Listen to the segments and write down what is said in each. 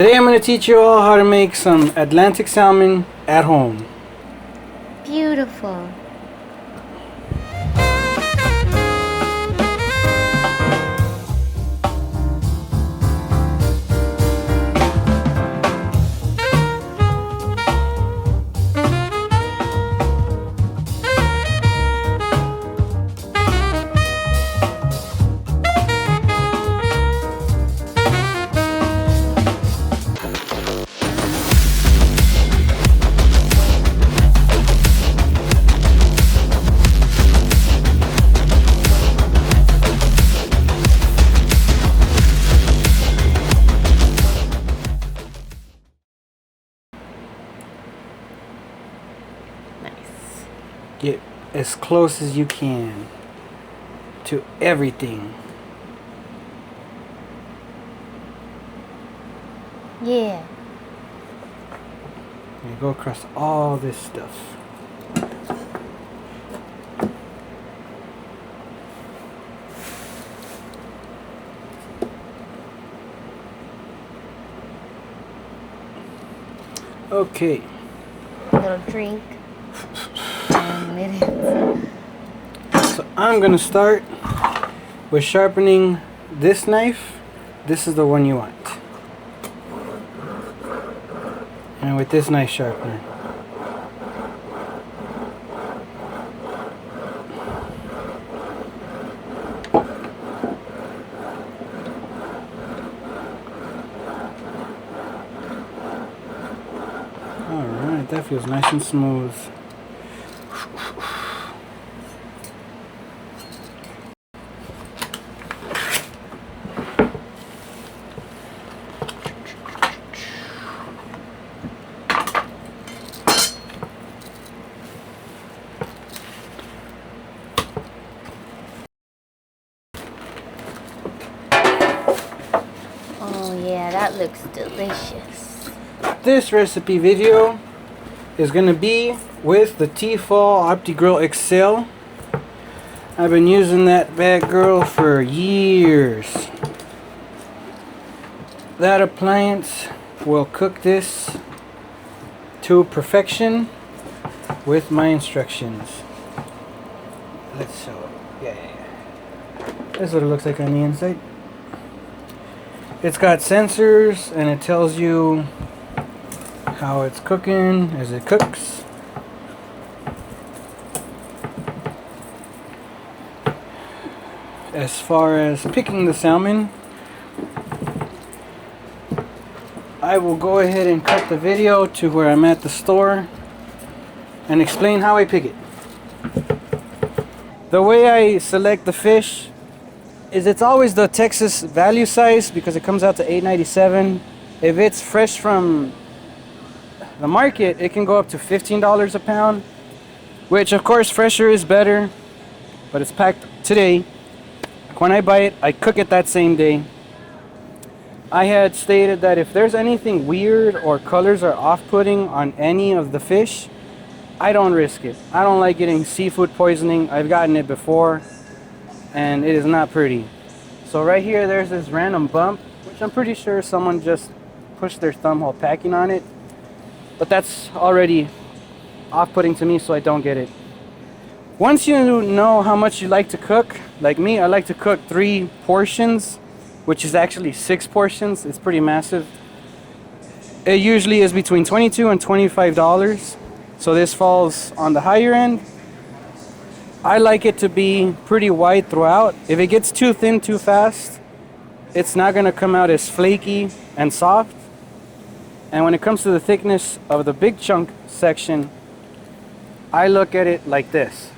Today I'm going to teach you all how to make some Atlantic salmon at home. Beautiful. Get as close as you can to everything. Yeah. You go across all this stuff. Okay. Little drink. So I'm gonna start with sharpening this knife. This is the one you want. And with this knife sharpener. Alright, that feels nice and smooth. Oh yeah, that looks delicious. This recipe video is going to be with the Tefal OptiGrill XL. I've been using that bad girl for years. That appliance will cook this to perfection with my instructions. Let's show it. Yeah. This is what it looks like on the inside. It's got sensors and it tells you how it's cooking as it cooks. As far as picking the salmon, I will go ahead and cut the video to where I'm at the store and explain how I pick it. The way I select the fish is it's always the Texas value size because it comes out to $8.97. If it's fresh from the market, it can go up to $15 a pound, which of course fresher is better, but it's packed today. When I buy it, I cook it that same day. I had stated that if there's anything weird or colors are off-putting on any of the fish, I don't risk it. I don't like getting seafood poisoning. I've gotten it before and it is not pretty. So right here there's this random bump, which I'm pretty sure someone just pushed their thumb while packing on it, but that's already off-putting to me, so I don't get it. Once you know how much you like to cook, like me, I like to cook 3 portions, which is actually 6 portions. It's pretty massive. It usually is between $22 and $25, so this falls on the higher end. I like it to be pretty white throughout. If it gets too thin too fast, it's not going to come out as flaky and soft. And when it comes to the thickness of the big chunk section, I look at it like this.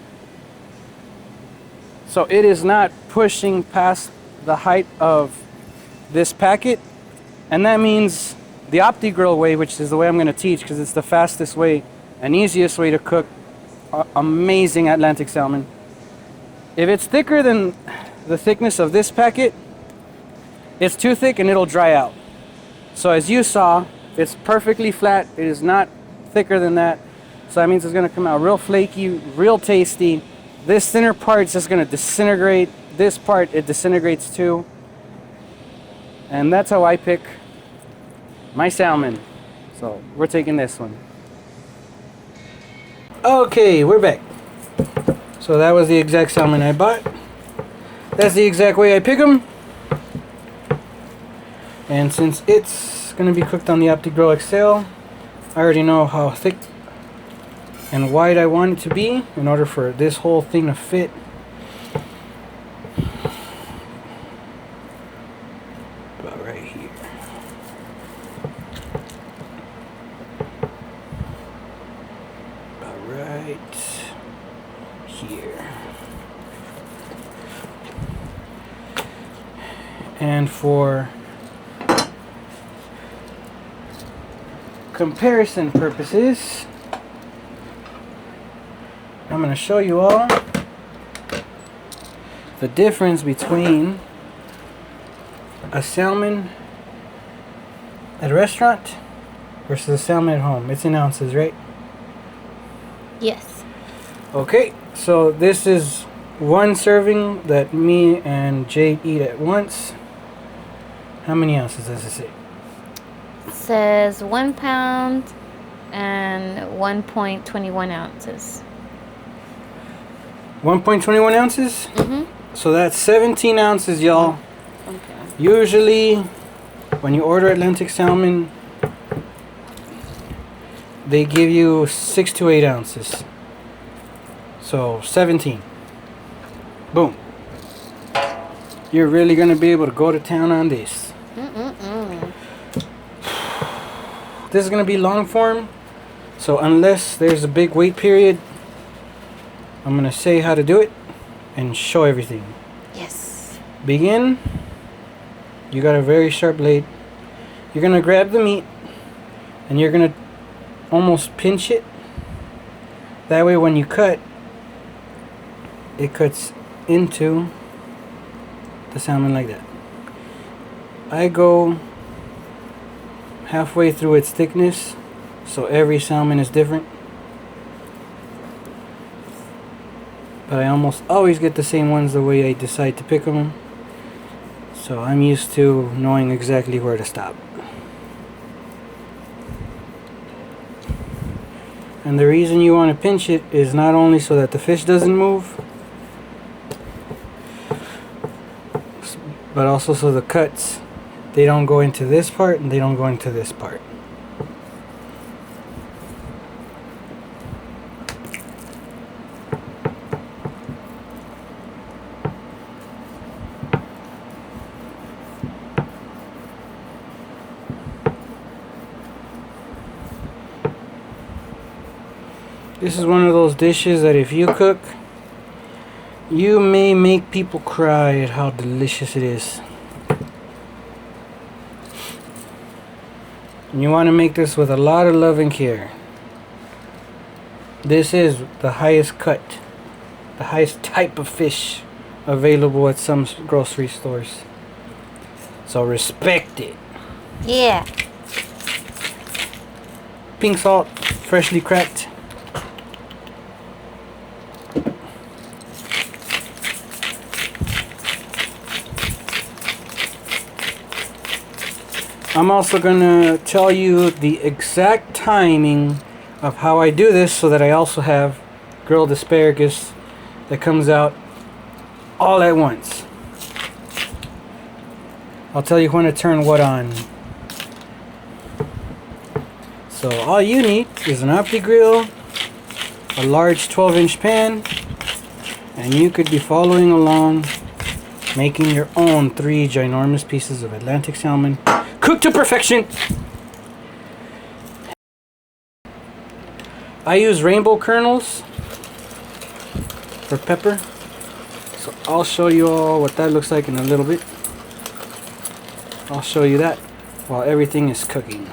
So it is not pushing past the height of this packet, and that means the OptiGrill way, which is the way I'm going to teach because it's the fastest way and easiest way to cook amazing Atlantic salmon. If it's thicker than the thickness of this packet, it's too thick and it'll dry out. So as you saw, it's perfectly flat. It is not thicker than that. So that means it's going to come out real flaky, real tasty. This thinner part is just going to disintegrate. This part, it disintegrates too. And that's how I pick my salmon. So we're taking this one. Okay, we're back. So that was the exact salmon I bought. That's the exact way I pick them. And since it's going to be cooked on the OptiGrill XL, I already know how thick and wide I want it to be in order for this whole thing to fit. About right here. About right here. And for comparison purposes, I'm going to show you all the difference between a salmon at a restaurant versus a salmon at home. It's in ounces, right? Yes. Okay, so this is one serving that me and Jade eat at once. How many ounces does it say? It says 1 pound and 1.21 ounces. 1.21 ounces? Mm-hmm. So that's 17 ounces, y'all. Okay. Usually, when you order Atlantic Salmon, they give you 6 to 8 ounces. So 17. Boom. You're really gonna be able to go to town on this. This is gonna be long form, so unless there's a big wait period, I'm gonna say how to do it and show everything. Yes. Begin. You got a very sharp blade. You're gonna grab the meat and you're gonna almost pinch it. That way when you cut, it cuts into the salmon like that. I go halfway through its thickness, so every salmon is different. But I almost always get the same ones the way I decide to pick them. So I'm used to knowing exactly where to stop. And the reason you want to pinch it is not only so that the fish doesn't move, but also so the cuts, they don't go into this part and they don't go into this part. This is one of those dishes that if you cook, you may make people cry at how delicious it is. And you want to make this with a lot of love and care. This is the highest cut, the highest type of fish available at some grocery stores. So respect it. Yeah. Pink salt, freshly cracked. I'm also gonna tell you the exact timing of how I do this so that I also have grilled asparagus that comes out all at once. I'll tell you when to turn what on. So all you need is an OptiGrill, a large 12-inch pan, and you could be following along making your own 3 ginormous pieces of Atlantic salmon cooked to perfection. I use rainbow kernels for pepper, so I'll show you all what that looks like in a little bit. I'll show you that while everything is cooking.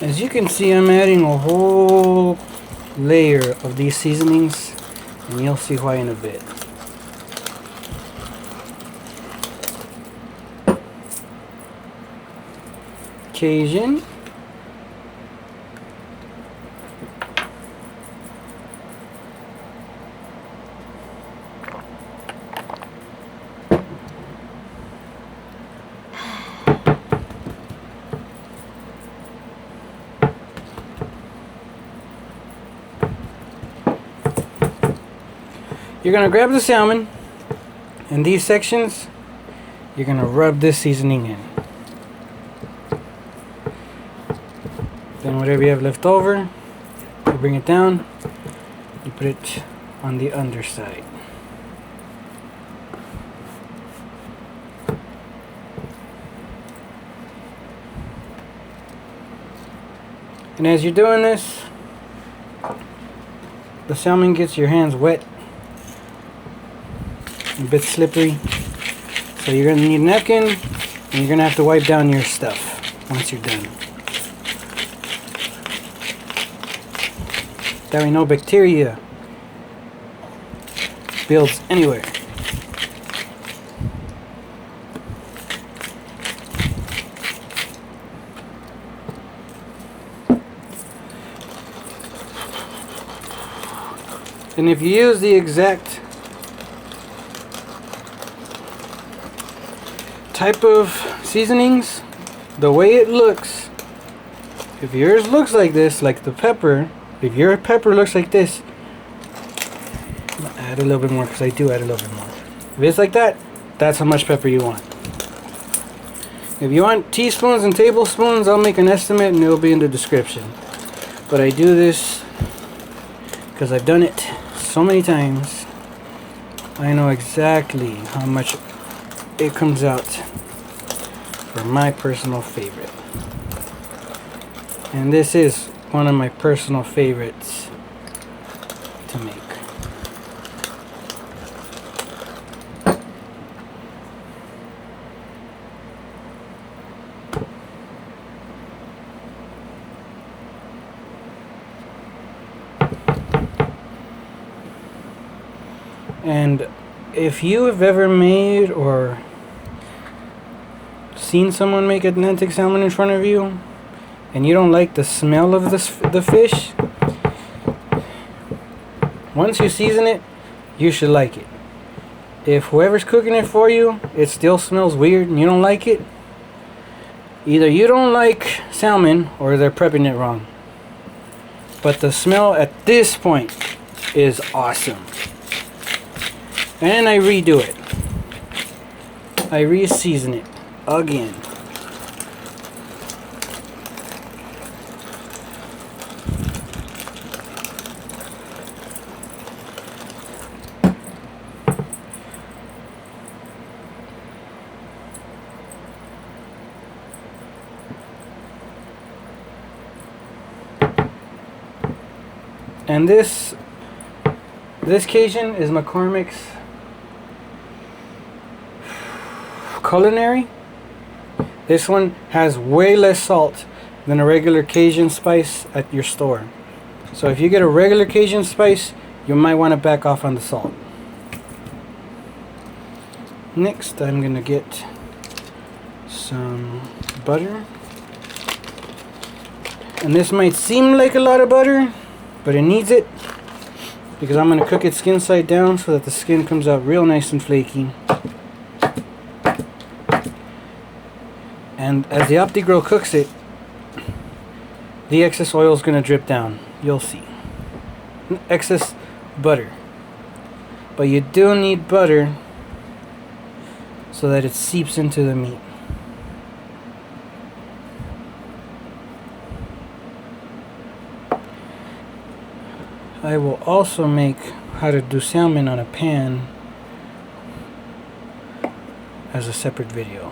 As you can see, I'm adding a whole layer of these seasonings, and you'll see why in a bit. Cajun, You're gonna grab the salmon in these sections. You're gonna rub this seasoning in. Then whatever you have left over, you bring it down. You put it on the underside. And as you're doing this, the salmon gets your hands wet, a bit slippery. So you're going to need a napkin, and you're going to have to wipe down your stuff once you're done. That way no bacteria builds anywhere. And if you use the exact type of seasonings, the way it looks, if yours looks like this, like the pepper, if your pepper looks like this, I'm gonna add a little bit more because I do add a little bit more. If it's like that, that's how much pepper you want. If you want teaspoons and tablespoons, I'll make an estimate and it'll be in the description. But I do this because I've done it so many times. I know exactly how much it comes out for my personal favorite. And this is one of my personal favorites to make. And if you have ever made or seen someone make Atlantic salmon in front of you and you don't like the smell of the fish, once you season it, you should like it. If whoever's cooking it for you, it still smells weird and you don't like it, either you don't like salmon or they're prepping it wrong. But the smell at this point is awesome. And I redo it. I re-season it again. And this Cajun is McCormick's Culinary. This one has way less salt than a regular Cajun spice at your store. So if you get a regular Cajun spice, you might want to back off on the salt. Next, I'm going to get some butter. And this might seem like a lot of butter, but it needs it because I'm going to cook it skin side down so that the skin comes out real nice and flaky. And as the OptiGrill cooks it, the excess oil is going to drip down. You'll see. Excess butter. But you do need butter so that it seeps into the meat. I will also make how to do salmon on a pan as a separate video.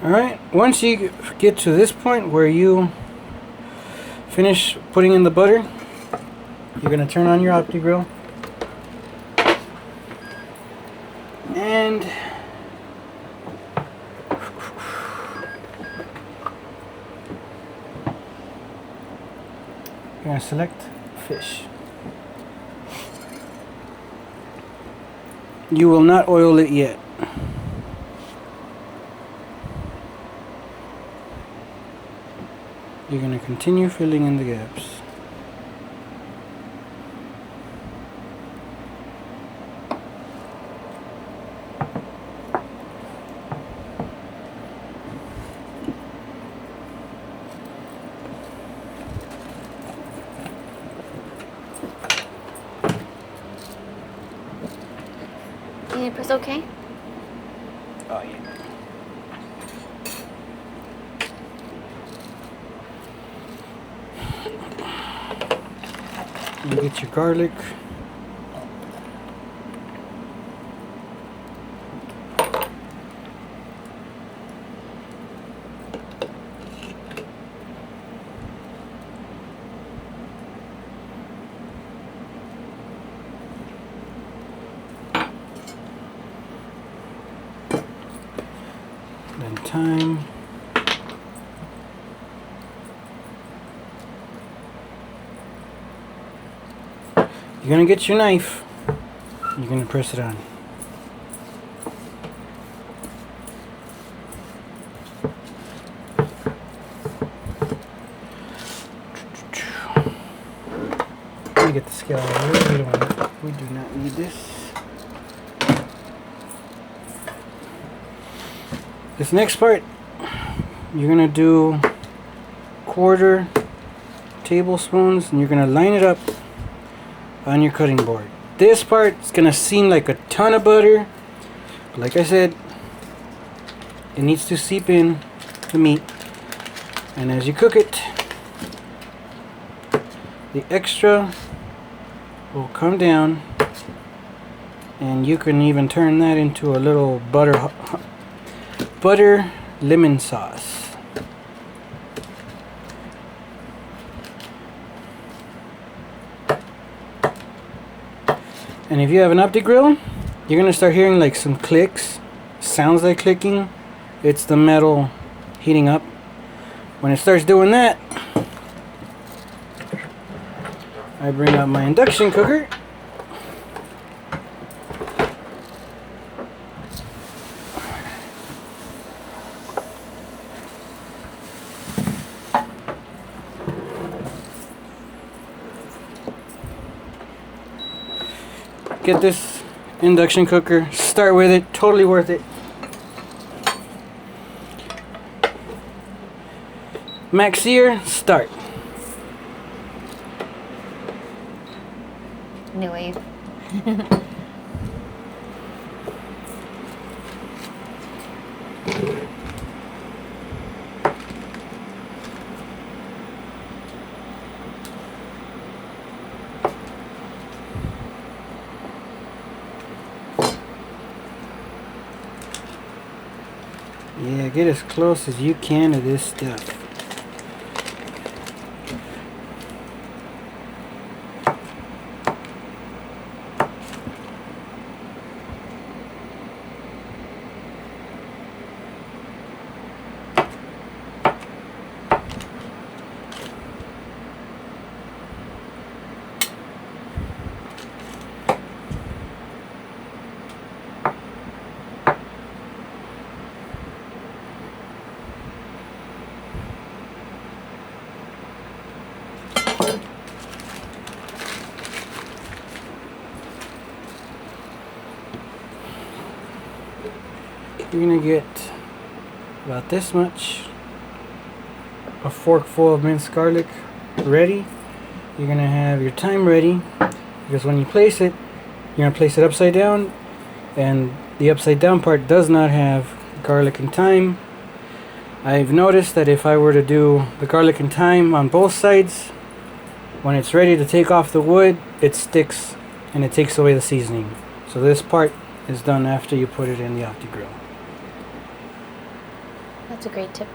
Alright, once you get to this point where you finish putting in the butter, you're going to turn on your OptiGrill and going to select fish. You will not oil it yet. You're going to continue filling in the gaps. Can you press OK? Oh yeah. You get your garlic. Then thyme. You're gonna get your knife. You're gonna press it on. Let me get the scale out of here. We do not need this. This next part, you're gonna do 1/4 tablespoons, and you're gonna line it up on your cutting board. This part is gonna seem like a ton of butter, but like I said, it needs to seep in the meat, and as you cook it, the extra will come down, and you can even turn that into a little butter lemon sauce. And if you have an optic grill, you're gonna start hearing like some clicks, sounds like clicking. It's the metal heating up. When it starts doing that, I bring out my induction cooker. Get this induction cooker, start with it, totally worth it. Max sear, start. New wave. Yeah, get as close as you can to this stuff. You're gonna get about this much, a forkful of minced garlic ready. You're gonna have your thyme ready, because when you place it, you're gonna place it upside down, and the upside down part does not have garlic and thyme. I've noticed that if I were to do the garlic and thyme on both sides, when it's ready to take off the wood, it sticks and it takes away the seasoning. So this part is done after you put it in the optic grill. That's a great tip.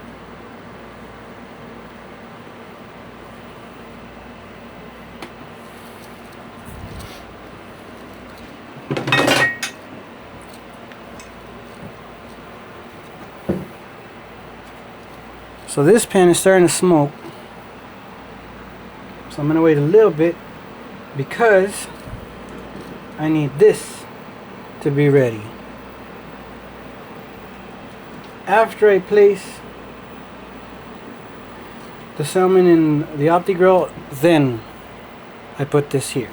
So this pan is starting to smoke. So I'm going to wait a little bit because I need this to be ready. After I place the salmon in the OptiGrill, then I put this here.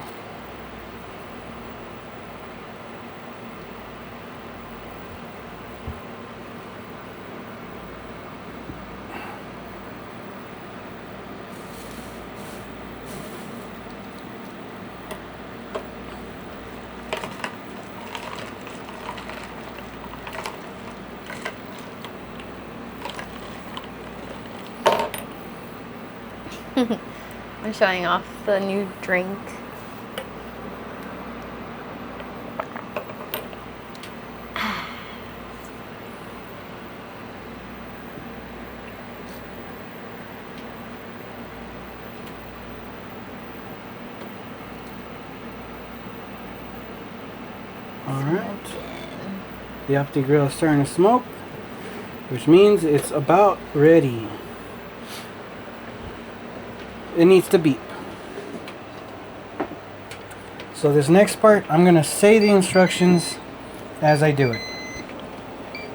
I'm showing off the new drink. Alright. The OptiGrill is starting to smoke, which means it's about ready. It needs to beep. So this next part, I'm going to say the instructions as I do it.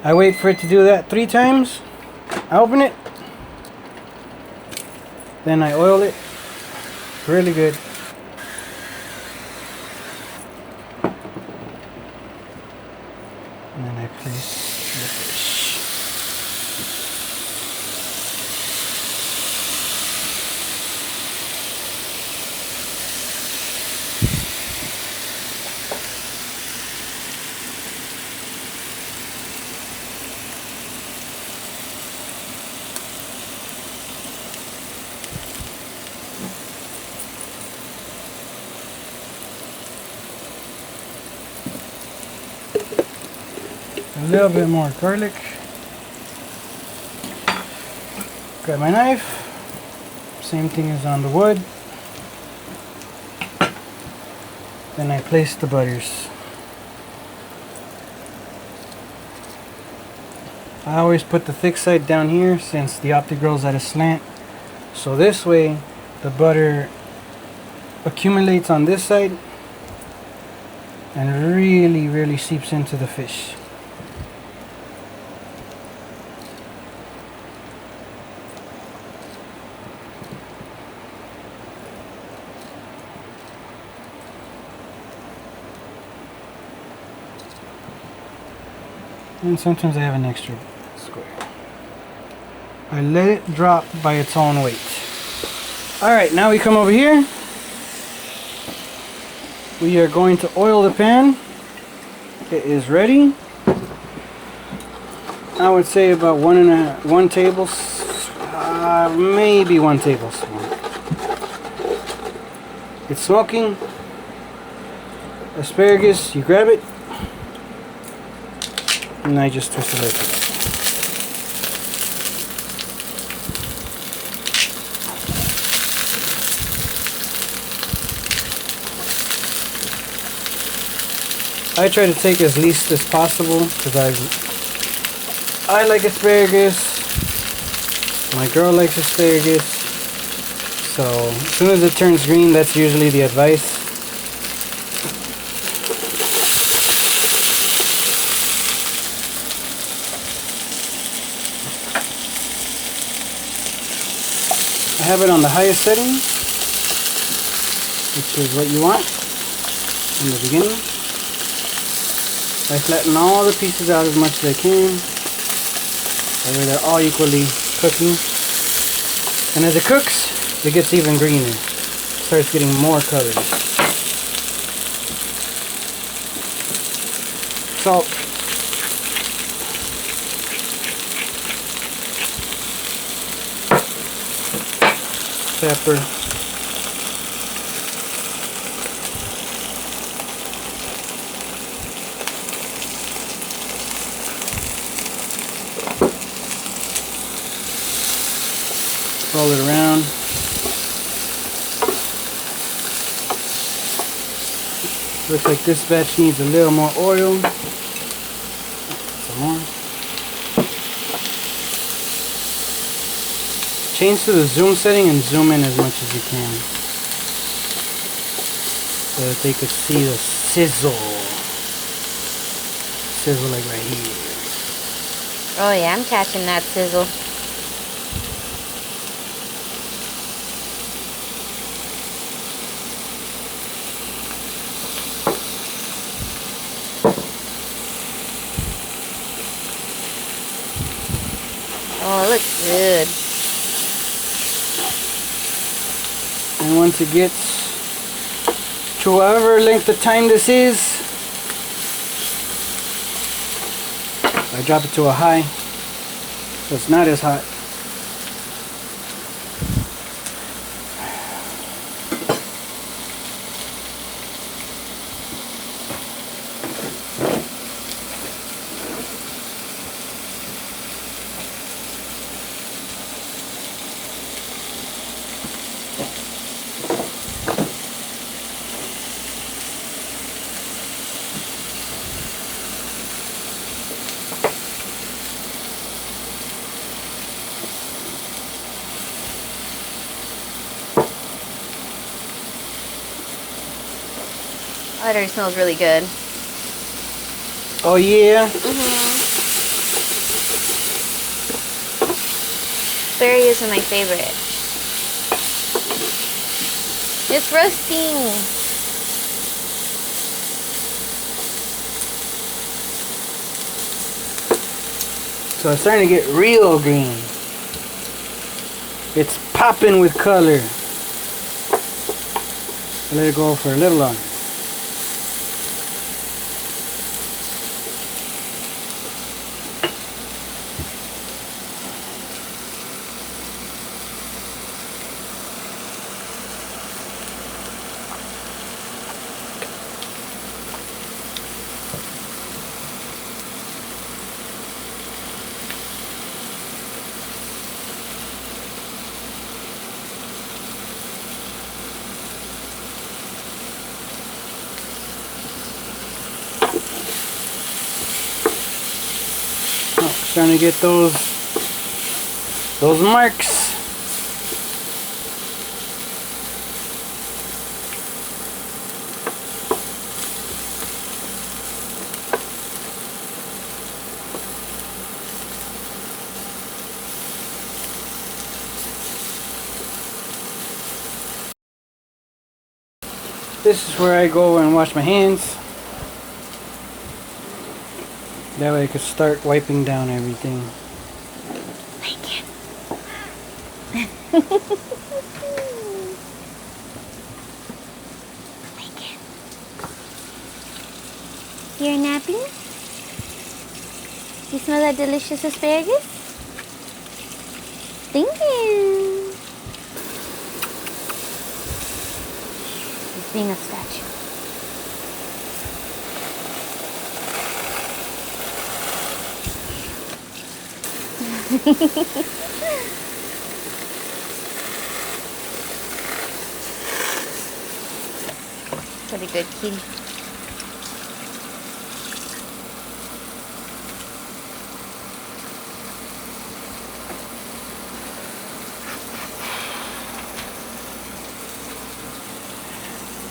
I wait for it to do that 3 times. I open it. Then I oil it really good. And then I place the fish. A little bit more garlic. Grab my knife. Same thing as on the wood. Then I place the butters. I always put the thick side down here since the OptiGrill is at a slant. So this way the butter accumulates on this side and really seeps into the fish. And sometimes I have an extra square. I let it drop by its own weight. Alright, now we come over here. We are going to oil the pan. It is ready. I would say about one tablespoon, maybe 1 tablespoon. It's smoking. Asparagus, you grab it. And I just twist it like this. I try to take as least as possible because I like asparagus. My girl likes asparagus. So as soon as it turns green, that's usually the advice. I have it on the highest setting, which is what you want in the beginning. I flatten all the pieces out as much as I can. That way they're all equally cooking. And as it cooks, it gets even greener. It starts getting more color. Salt. Pepper. Roll it around. Looks like this batch needs a little more oil. Some more. Change to the zoom setting and zoom in as much as you can. so that they could see the sizzle. Sizzle like right here. Oh yeah, I'm catching that sizzle. Oh, it looks good. And once it gets to whatever length of time this is, I drop it to a high, so it's not as hot. Oh, it already smells really good. Oh yeah? Asparagus are my favorite. It's roasting. So it's starting to get real green. It's popping with color. Let it go for a little longer. Trying to get those marks. This is where I go and wash my hands. That way I could start wiping down everything. Like it. Like it. You're napping? You smell that delicious asparagus? Thank you. He's being a statue. Pretty good, kitty.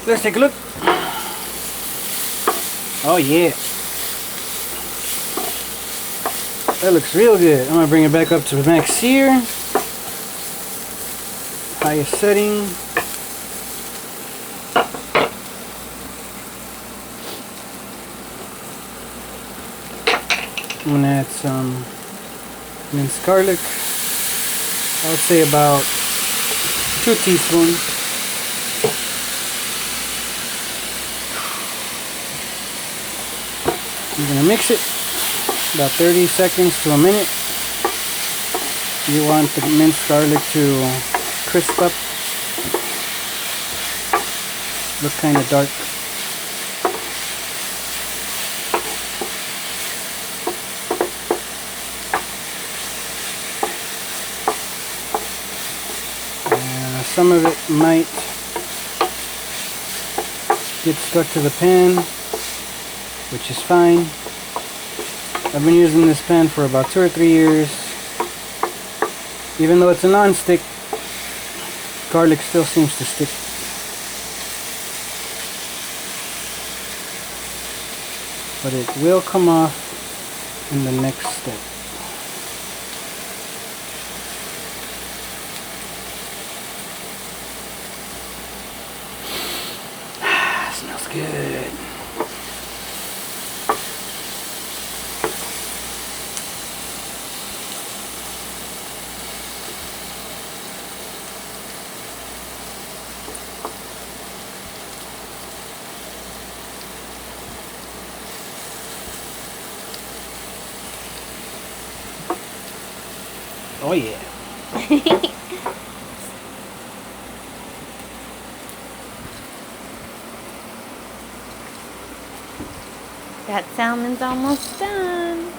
Let's take a look. Oh yeah. That looks real good. I'm gonna bring it back up to max sear. Highest setting. I'm gonna add some minced garlic. I would say about 2 teaspoons. I'm gonna mix it about 30 seconds to a minute. You want the minced garlic to crisp up, look kind of dark. Some of it might get stuck to the pan, which is fine. I've been using this pan for about 2 or 3 years. Even though it's a non-stick, garlic still seems to stick. but it will come off in the next step. Smells good. Oh yeah. That salmon's almost done.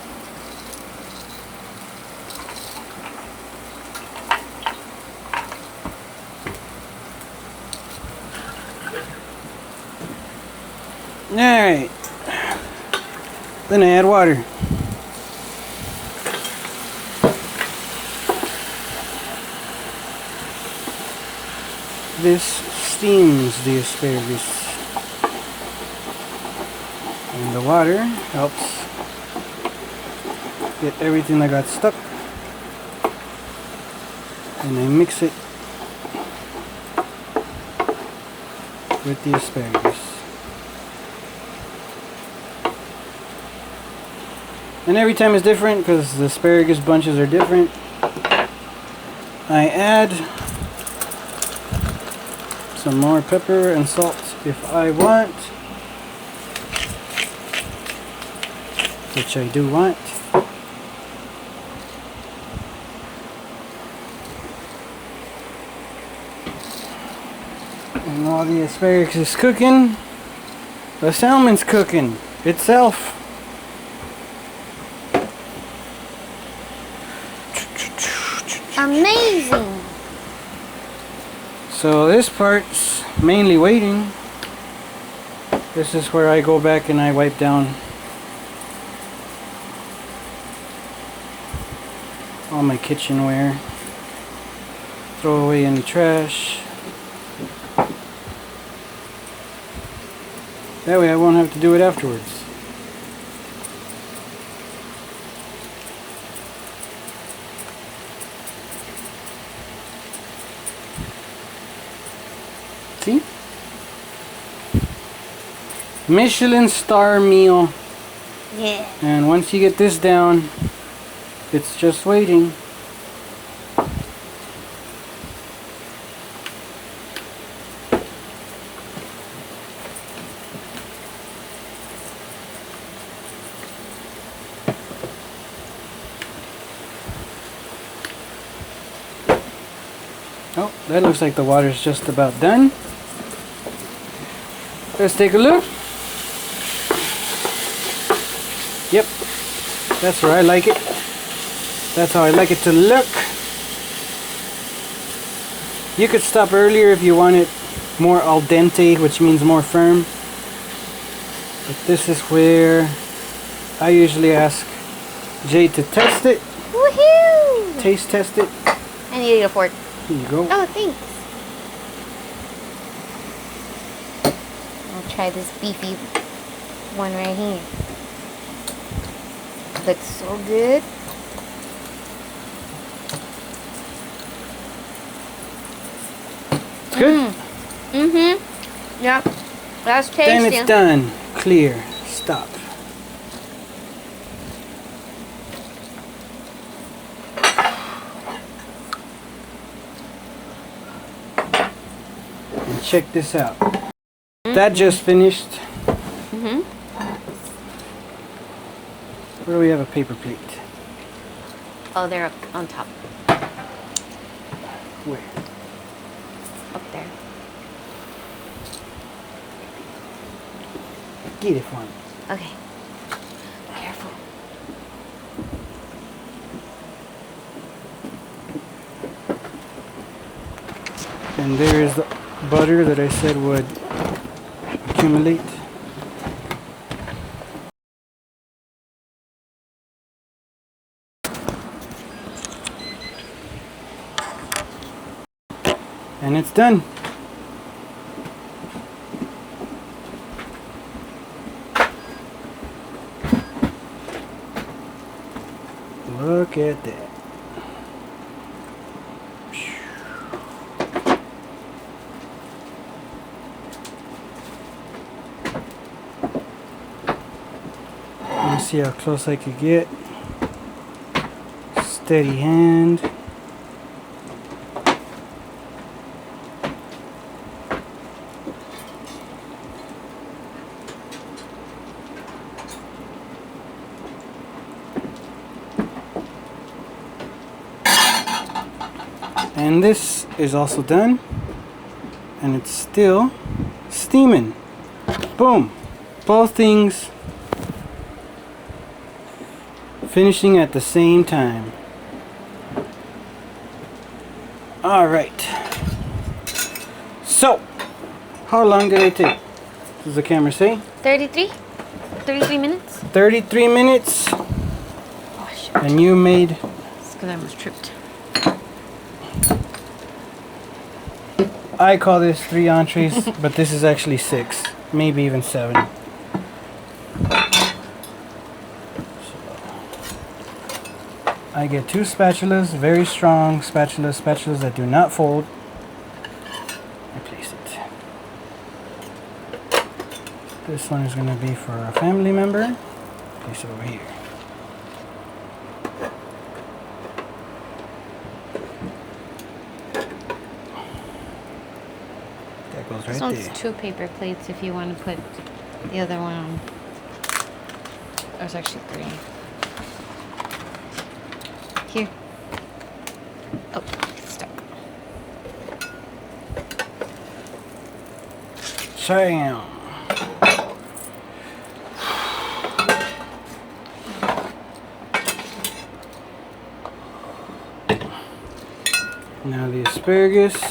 Alright. Then I add water. This steams the asparagus. And the water helps get everything that got stuck. And I mix it with the asparagus. And every time is different because the asparagus bunches are different. I add some more pepper and salt if I want, which I do want. And while the asparagus is cooking, the salmon's cooking itself. Amazing! So this part's mainly waiting. This is where I go back and I wipe down all my kitchenware. Throw away any trash. That way I won't have to do it afterwards. See? Michelin star meal. Yeah. And once you get this down, it's just waiting. Oh, that looks like the water's just about done. Let's take a look. Yep, that's where I like it. That's how I like it to look. You could stop earlier if you want it more al dente, which means more firm. But this is where I usually ask Jay to test it. Woohoo! Taste test it. I need a fork. Here you go. Oh, thanks. I'll try this beefy one right here. Looks so good. Good? Mm-hmm. Yep. That's tasty. Then it's done. Clear. Stop. And check this out. That just finished. Mm-hmm. Where do we have a paper plate? Oh, they're up on top. Where? Up there. Get it for me. Okay. Careful. And there's the butter that I said would accumulate. And it's done. Look at that. Let me see how close I could get. Steady hand. And this is also done, and it's still steaming. Boom! Both things finishing at the same time. Alright. So, how long did it take? Does the camera say? 33 minutes. 33 minutes. Oh, shoot. And you made... It's because I almost tripped. I call this 3 entrees, but this is actually 6, maybe even 7. I get 2 spatulas, very strong spatulas that do not fold. I place it. This one is going to be for a family member. Place it over here. Goes right This one's there. 2 paper plates if you want to put the other one on. There's actually 3. Here. Oh, it's stuck. Sam. Now the asparagus.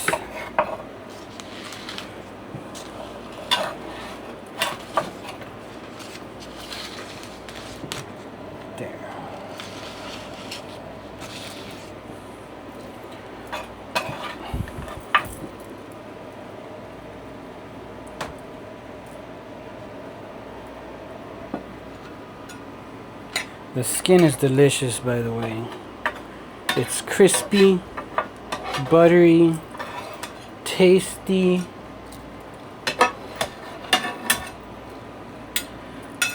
The skin is delicious, by the way. It's crispy, buttery, tasty.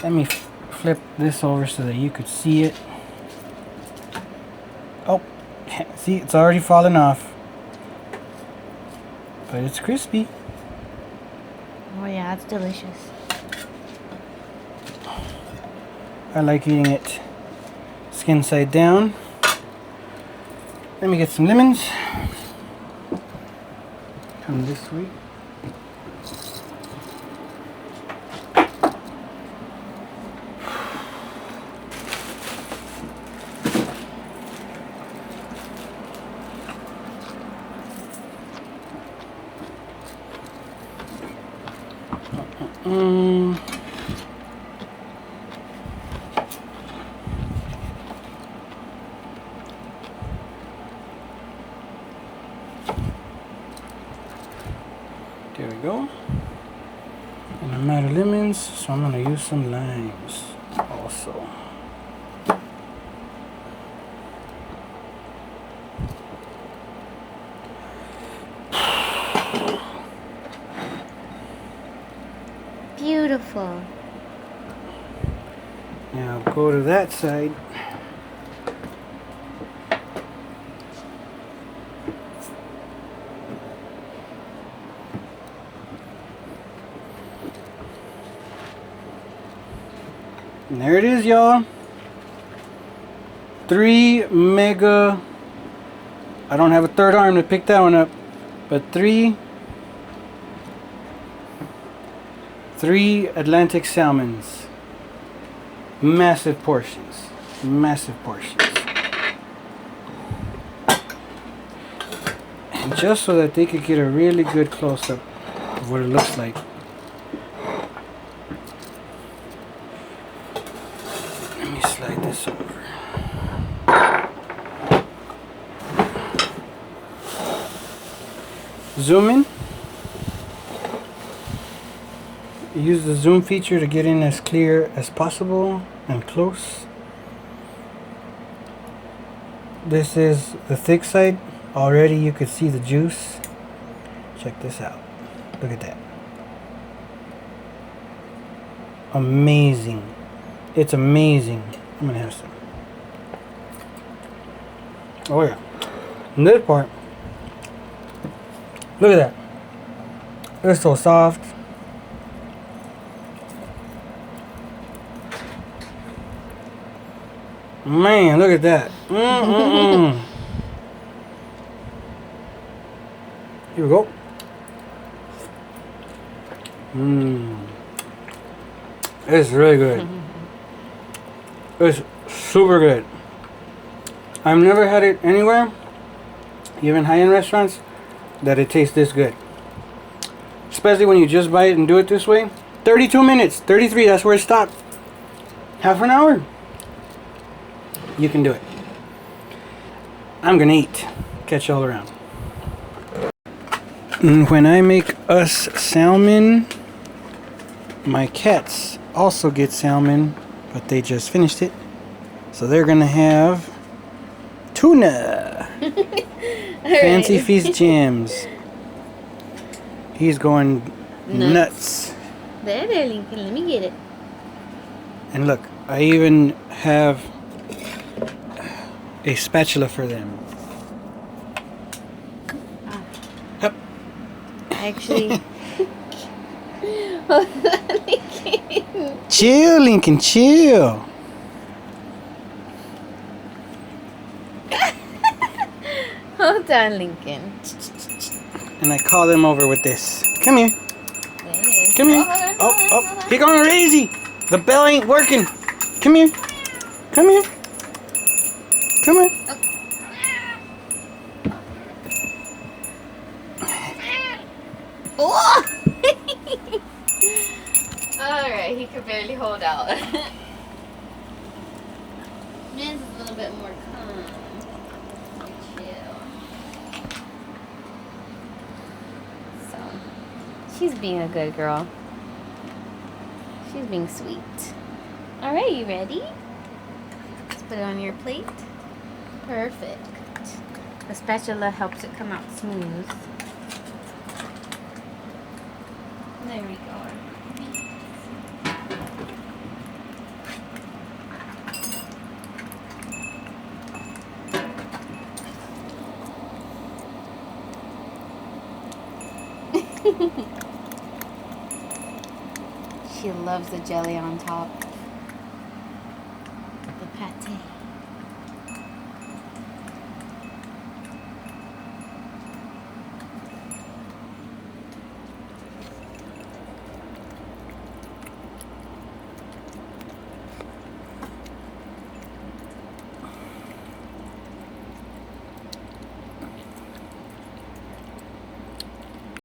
Let me flip this over so that you could see it. Oh, see, it's already fallen off. But it's crispy. Oh yeah, it's delicious. I like eating it skin side down. Let me get some lemons. Come this way. There we go. And I'm out of lemons, so I'm going to use some limes also. Beautiful. Now go to that side. And there it is, y'all. 3 mega. I don't have a third arm to pick that one up, but 3 Atlantic salmons. Massive portions. Massive portions. And just so that they could get a really good close-up of what it looks like. Let me slide this over. Zoom in. Use the zoom feature to get in as clear as possible and close. This is the thick side. Already you could see the juice. Check this out. Look at that. Amazing. It's amazing. I'm gonna have some. Oh yeah. And this part. Look at that. It's so soft. Man, look at that. Here we go. It's really good. It's super good. I've never had it anywhere, even high-end restaurants, that it tastes this good. Especially when you just buy it and do it this way. 32 minutes, 33, that's where it stopped. Half an hour. You can do it. I'm gonna eat. Catch y'all around. When I make us salmon, my cats also get salmon, but they just finished it. So they're gonna have tuna. Fancy right. Feast jams. He's going nuts. There, Lincoln. Let me get it. And look, I even have a spatula for them. Yep. Actually. Chill, Lincoln, chill. Hold on, Lincoln. And I call them over with this. Come here. There it is. Come here. Hold on. He going crazy. The bell ain't working. Come here. Come here. Come here. Oh. Alright, he could barely hold out. Man's a little bit more calm. Chill. So, she's being a good girl. She's being sweet. Alright, you ready? Let's put it on your plate. Perfect. The spatula helps it come out smooth. There we go. She loves the jelly on top. The pate.